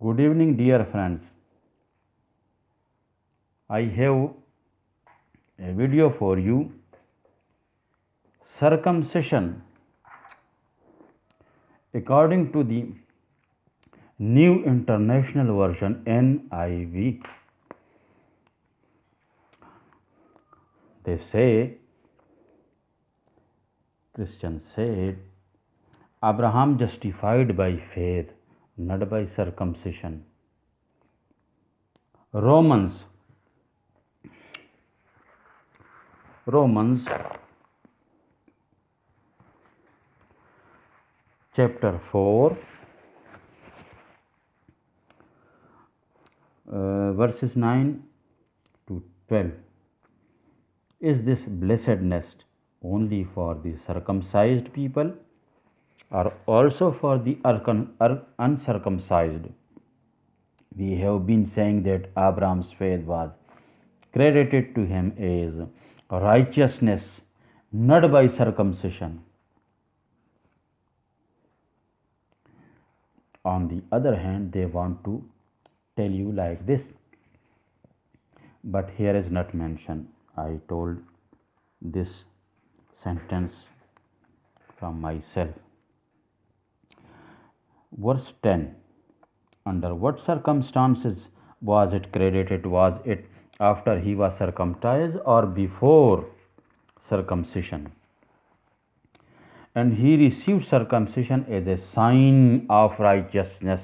Good evening, dear friends. I have a video for you. Circumcision, according to the New International Version NIV, they say, Christians said, Abraham justified by faith, not by circumcision. Romans chapter 4, verses 9 to 12. Is this blessedness only for the circumcised people or also for the uncircumcised? We have been saying that Abraham's faith was credited to him as righteousness, not by circumcision. On the other hand, they want to tell you like this, but here is not mentioned. I told this sentence from myself. Verse 10. Under what circumstances was it credited? Was it after he was circumcised or before circumcision? And he received circumcision as a sign of righteousness,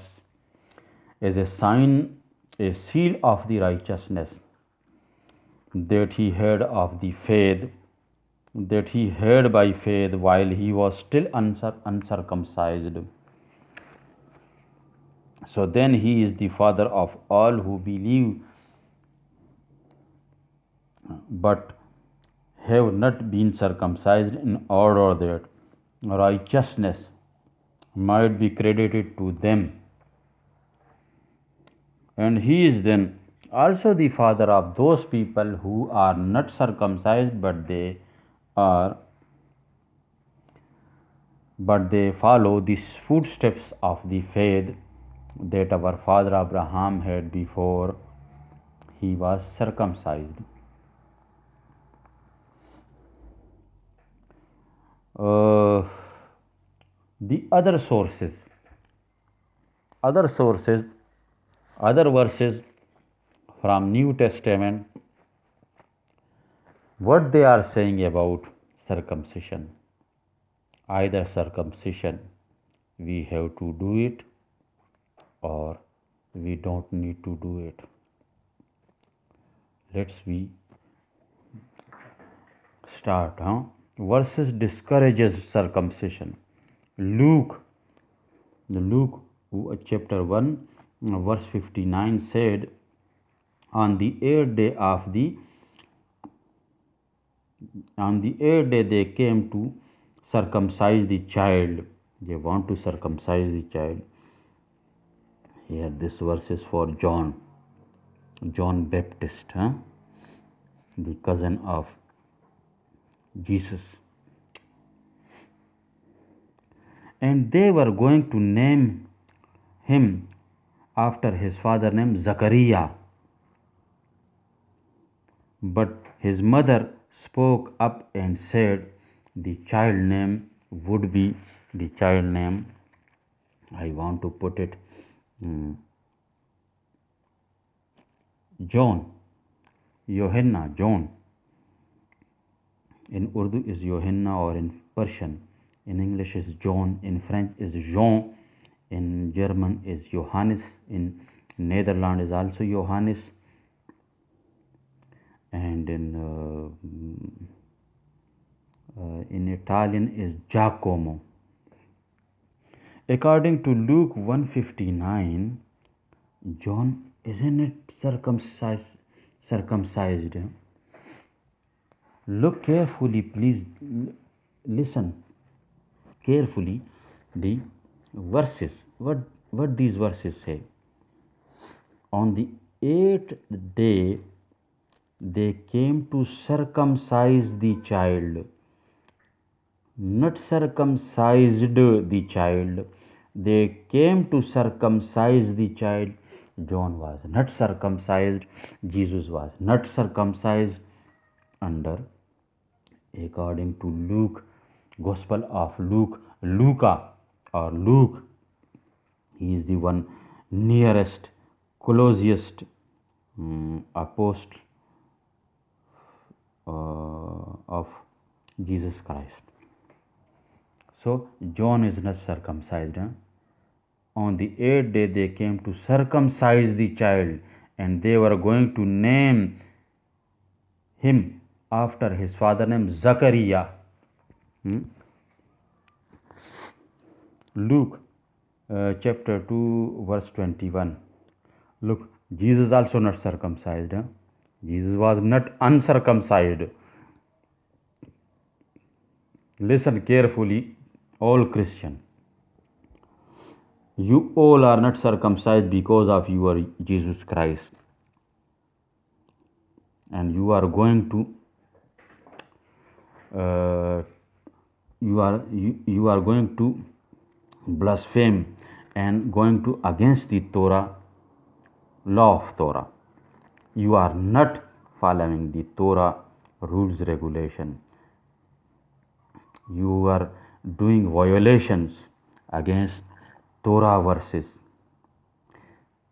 as a sign, a seal of the righteousness that he had of the faith, that he had by faith while he was still uncircumcised. So then he is the father of all who believe but have not been circumcised, in order that righteousness might be credited to them. And he is then also the father of those people who are not circumcised, but they follow the footsteps of the faith that our father Abraham had before he was circumcised. The other verses from New Testament, what they are saying about circumcision. Either circumcision, we have to do it, or we don't need to do it. Let's start. Verses discourages circumcision. Luke chapter 1 verse 59 said, on the eighth day they came to circumcise the child. They want to circumcise the child. Here this verse is for John Baptist, the cousin of Jesus. And they were going to name him after his father's name, Zachariah. But his mother spoke up and said the child name would be the child name. I want to put it John, Yohanna, John. In Urdu is Yohanna, or in Persian. In English is John. In French is Jean. In German is Johannes. In Netherlands is also Johannes. And in Italian is Giacomo. According to Luke 1:59, John isn't it circumcised? Look carefully, please listen carefully the verses. What these verses say. On the eighth day they came to circumcise the child, not circumcised the child, they came to circumcise the child. John was not circumcised, Jesus was not circumcised under, according to Luke, Gospel of Luca or Luke. He is the one nearest, closest apostle of Jesus Christ. So John is not circumcised. On the 8th day they came to circumcise the child, and they were going to name him after his father name Zachariah. Luke chapter 2 verse 21. Look, Jesus also not circumcised. Jesus was not uncircumcised. Listen carefully, all Christian. You all are not circumcised because of your Jesus Christ, and you are going to you are going to blaspheme and going to against the Torah, law of Torah. You are not following the Torah rules regulation. You are doing violations against Torah verses.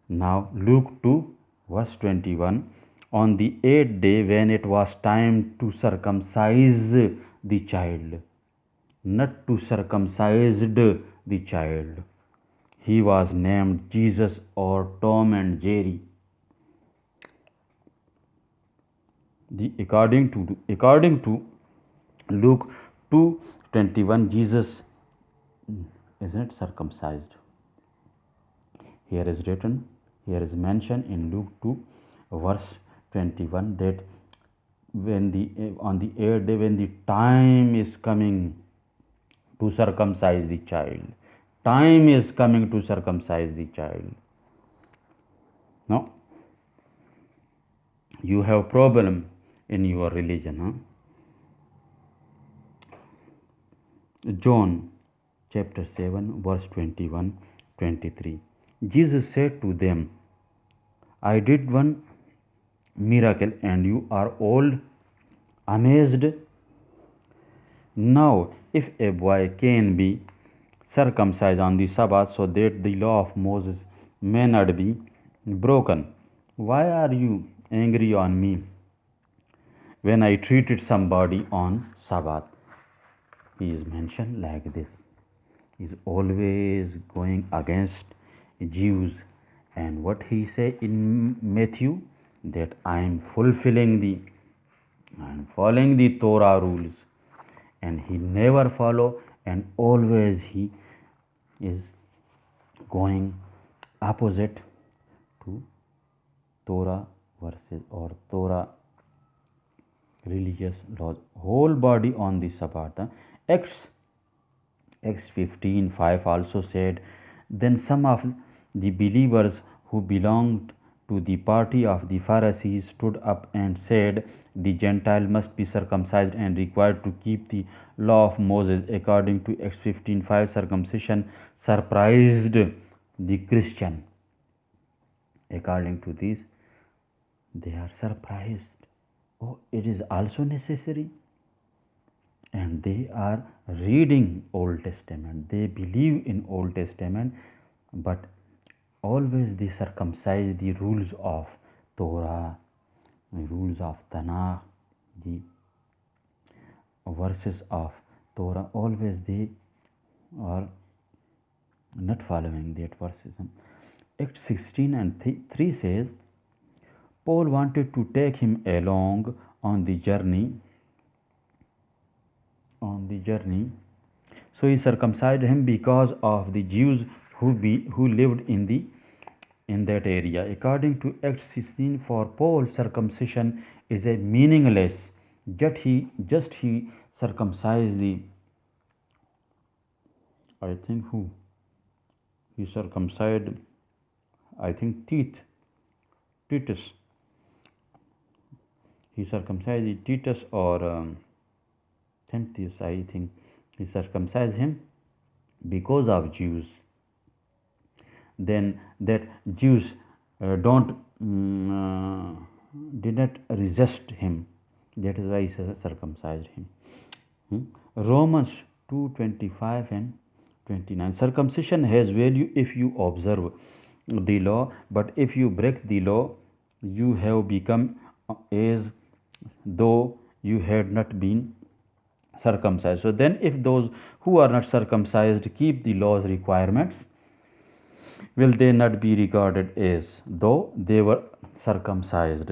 Now Luke 2 verse 21. On the 8th day, when it was time to circumcise the child, not to circumcise the child, he was named Jesus or Tom and Jerry. According to Luke 2:21, Jesus is not circumcised. Here is written, here is mentioned in Luke 2 verse 21 that on the 8th day, when the time is coming to circumcise the child, time is coming to circumcise the child. Now you have problem in your religion. John chapter 7 verse 21-23. Jesus said to them, I did one miracle and you are all amazed. Now if a boy can be circumcised on the Sabbath so that the law of Moses may not be broken, why are you angry on me when I treated somebody on Sabbath? He is mentioned like this. He is always going against Jews. And what he say in Matthew, that I am following the Torah rules, and he never follow, and always he is going opposite to Torah verses or Torah religious laws. Whole body on the Sabbath. Acts 15:5 also said, then some of the believers who belonged to the party of the Pharisees stood up and said, the Gentile must be circumcised and required to keep the law of Moses. According to Acts 15:5, circumcision surprised the Christian. According to this, they are surprised. Oh, it is also necessary. And they are reading Old Testament. They believe in Old Testament, but always they circumcise the rules of Torah, the rules of Tanakh, the verses of Torah. Always they are not following that verses. Acts 16:3 says, Paul wanted to take him along on the journey. So he circumcised him because of the Jews who lived in that area. According to Acts 16, for Paul, circumcision is a meaningless. Just he circumcised the, I think who? He circumcised, I think Titus. He circumcised the Titus or Tentius, I think. He circumcised him because of Jews. then that Jews don't did not resist him. That is why he circumcised him. Romans 2:25 and 29. Circumcision has value if you observe the law, but if you break the law, you have become as though you had not been circumcised. So then, if those who are not circumcised keep the law's requirements, will they not be regarded as though they were circumcised?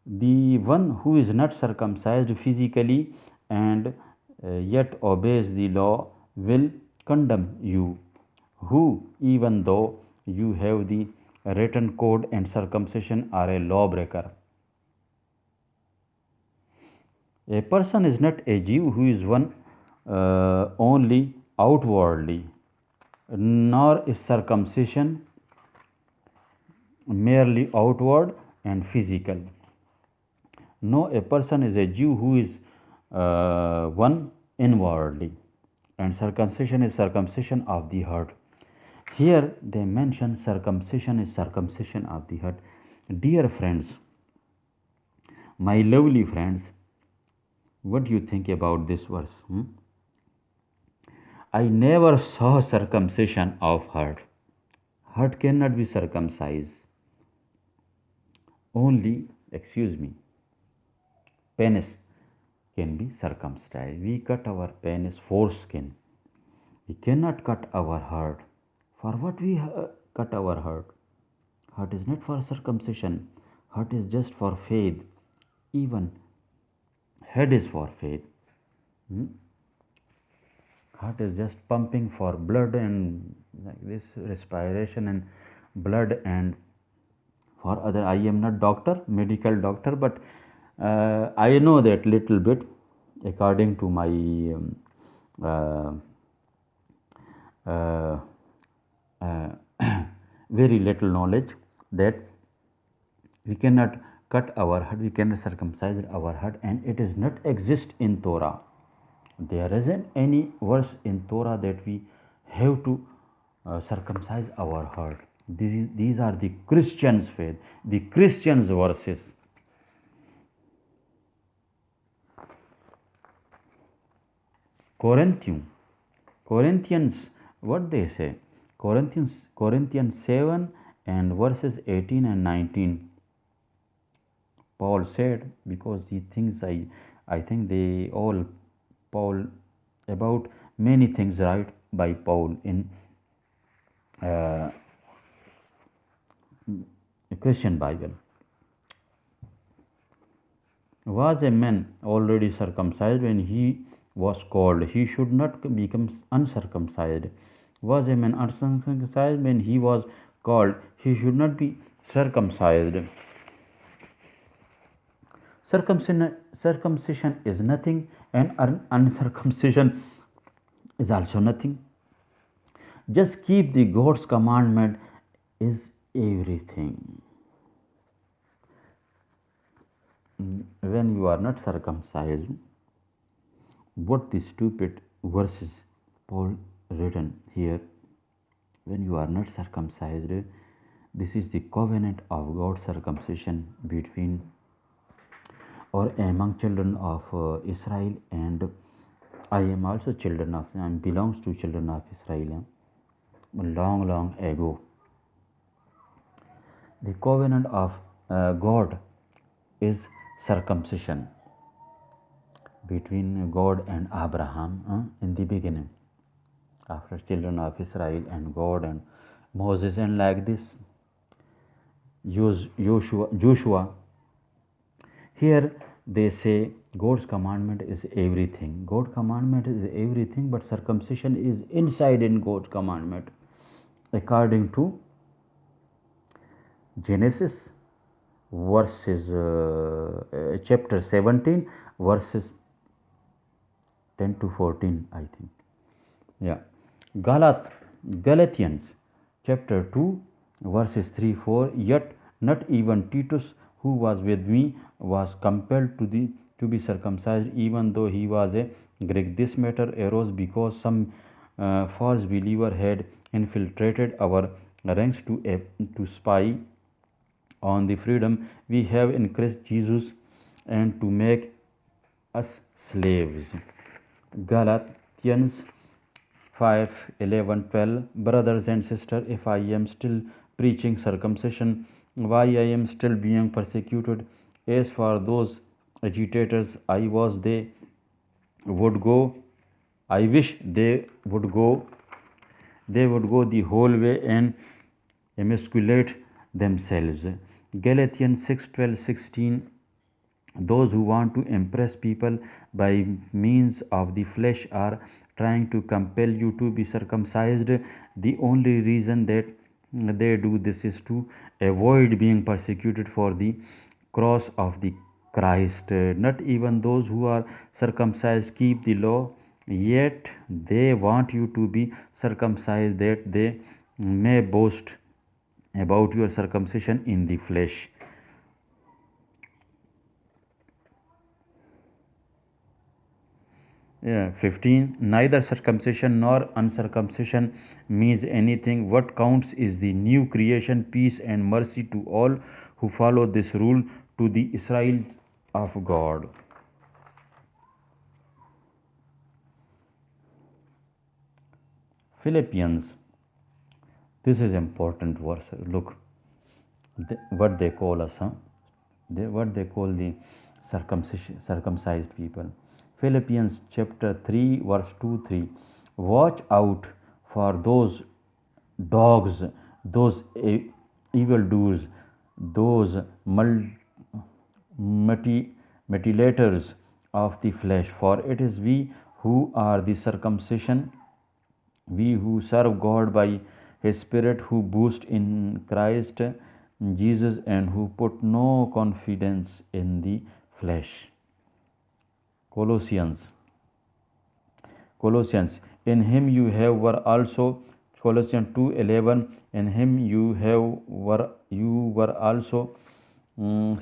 The one who is not circumcised physically and yet obeys the law will condemn you, who, even though you have the written code and circumcision, are a lawbreaker. A person is not a Jew who is one only outwardly, nor is circumcision merely outward and physical. No, a person is a Jew who is one inwardly, and circumcision is circumcision of the heart. Here they mention circumcision is circumcision of the heart. Dear friends, my lovely friends, what do you think about this verse? I never saw circumcision of heart. Heart cannot be circumcised. Only, penis can be circumcised. We cut our penis foreskin. We cannot cut our heart. For what we cut our heart? Heart is not for circumcision. Heart is just for faith. Even head is for faith. Heart is just pumping for blood and like this respiration and blood and for other. I am not doctor, medical doctor, but I know that little bit according to my very little knowledge, that we cannot cut our heart, we cannot circumcise our heart, and it does not exist in Torah. There isn't any verse in Torah that we have to circumcise our heart. These are the Christians' faith, the Christians' verses. Corinthians, what they say? Corinthians 7 and verses 18 and 19. Paul said, because the things I think they all Paul about many things right by Paul in Christian Bible. Was a man already circumcised when he was called? He should not become uncircumcised. Was a man uncircumcised when he was called? He should not be circumcised. Circumcision is nothing, and uncircumcision is also nothing. Just keep the God's commandment is everything. When you are not circumcised, what the stupid verses Paul written here, when you are not circumcised, this is the covenant of God's circumcision between or among children of Israel, and I am also children of, I belongs to children of Israel long ago. The covenant of God is circumcision between God and Abraham in the beginning, after children of Israel and God and Moses, and like this Joshua. Here they say God's commandment is everything. God's commandment is everything, but circumcision is inside in God's commandment. According to Genesis verses chapter 17 verses 10 to 14, I think. Yeah. Galatians chapter 2 verses 3-4. Yet not even Titus, who was with me, was compelled to be circumcised, even though he was a Greek. This matter arose because some false believer had infiltrated our ranks to spy on the freedom we have in Christ Jesus and to make us slaves. Galatians 5:11-12. Brothers and sisters, if I am still preaching circumcision, why I am still being persecuted? As for those agitators, would go I wish they would go the whole way and emasculate themselves. Galatians 6:12-16. Those who want to impress people by means of the flesh are trying to compel you to be circumcised. The only reason that they do this is to avoid being persecuted for the cross of the Christ. Not even those who are circumcised keep the law, yet they want you to be circumcised that they may boast about your circumcision in the flesh. Yeah, 15. Neither circumcision nor uncircumcision means anything. What counts is the new creation, peace, and mercy to all who follow this rule, to the Israel of God. Philippians. This is important verse. Look, what they call us, huh? What they call the circumcised people. Philippians chapter 3 verse 2-3. Watch out for those dogs, those evildoers, those mutilators of the flesh, for it is we who are the circumcision, we who serve God by His Spirit, who boast in Christ Jesus, and who put no confidence in the flesh. Colossians. In Him you have were also. Colossians 2:11. In Him you were also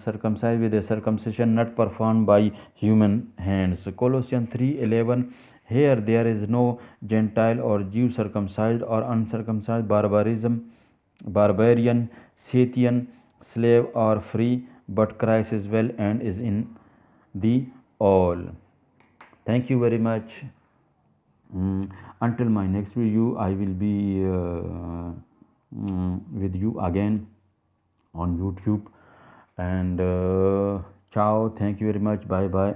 circumcised with a circumcision not performed by human hands. Colossians 3:11. Here there is no Gentile or Jew, circumcised or uncircumcised, barbarian, Scythian, slave or free, but Christ is well and is in the all. Thank you very much. Until my next video, I will be with you again on YouTube. And ciao. Thank you very much. Bye bye.